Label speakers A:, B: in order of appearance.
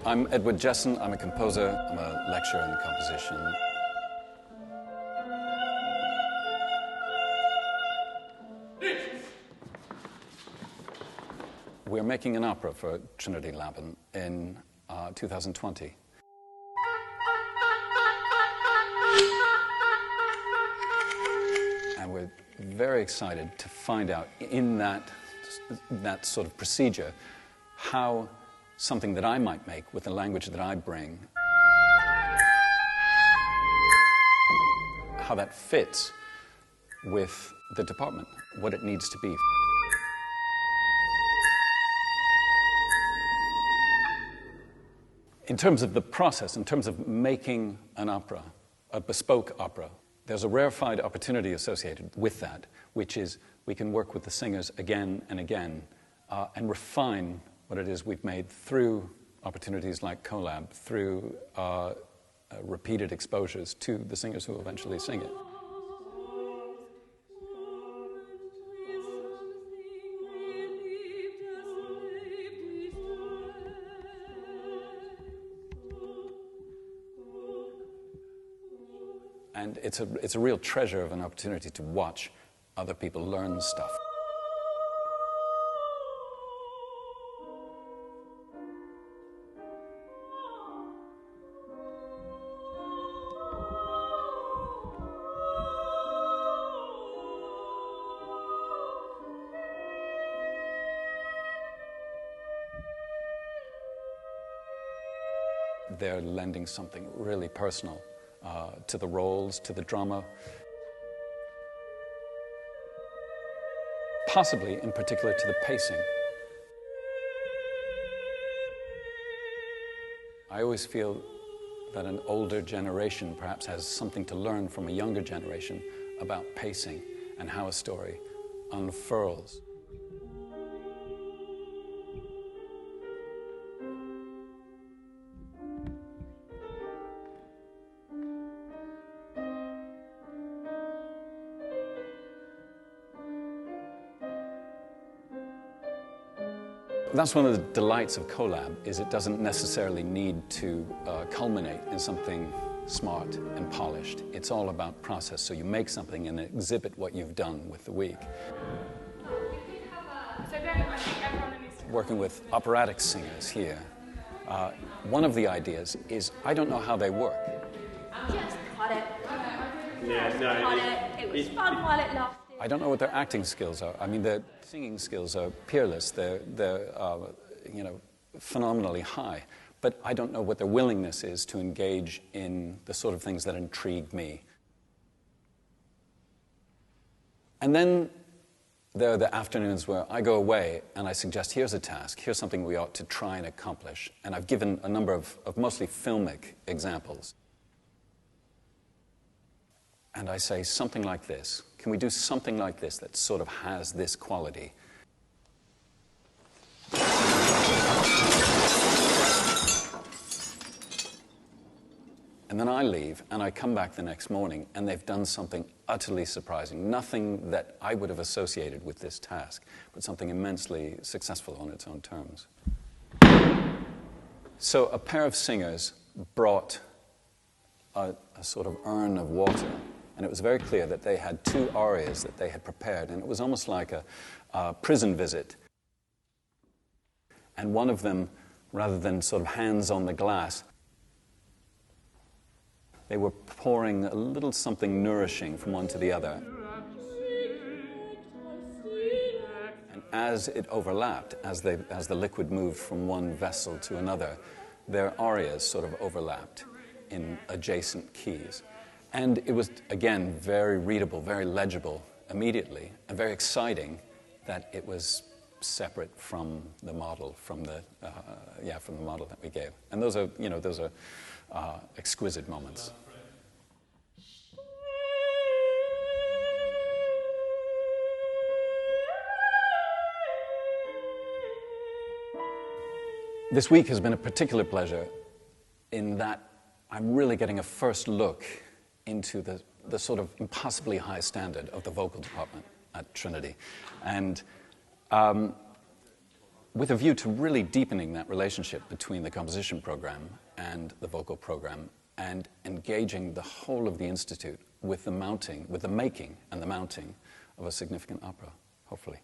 A: I'm Edward Jessen. I'm a composer. I'm a lecturer in composition. We're making an opera for Trinity Laban in 2020. And we're very excited to find out in that sort of procedure how something that I might make with the language that I bring, how that fits with the department, what it needs to be. In terms of the process, in terms of making an opera, a bespoke opera, there's a rarefied opportunity associated with that, which is we can work with the singers again and again and refine what it is we've made through opportunities like collab, through repeated exposures to the singers who eventually sing it. And it's a real treasure of an opportunity to watch other people learn stuff. They're lending something really personal to the roles, to the drama. Possibly, in particular, to the pacing. I always feel that an older generation perhaps has something to learn from a younger generation about pacing and how a story unfurls. That's one of the delights of collab, is it doesn't necessarily need to culminate in something smart and polished. It's all about process. So you make something and exhibit what you've done with the week. Working with operatic singers here, one of the ideas is I don't know how they work.
B: Just cut it.
C: Yeah, no,
B: Cut it. It was fun while it lasted.
A: I don't know what their acting skills are. I mean, their singing skills are peerless. They're phenomenally high. But I don't know what their willingness is to engage in the sort of things that intrigue me. And then there are the afternoons where I go away and I suggest, here's a task, here's something we ought to try and accomplish. And I've given a number of mostly filmic examples. And I say something like this. Can we do something like this that sort of has this quality? And then I leave, and I come back the next morning, and they've done something utterly surprising. Nothing that I would have associated with this task, but something immensely successful on its own terms. So a pair of singers brought a sort of urn of water. And it was very clear that they had two arias that they had prepared, and it was almost like a prison visit. And one of them, rather than sort of hands on the glass, they were pouring a little something nourishing from one to the other. And as it overlapped, as the liquid moved from one vessel to another, their arias sort of overlapped in adjacent keys. And it was, again, very readable, very legible immediately, and very exciting that it was separate from the model, from the model that we gave. And those are exquisite moments. This week has been a particular pleasure in that I'm really getting a first look into the sort of impossibly high standard of the vocal department at Trinity. And with a view to really deepening that relationship between the composition program and the vocal program, and engaging the whole of the Institute with the making and the mounting of a significant opera, hopefully.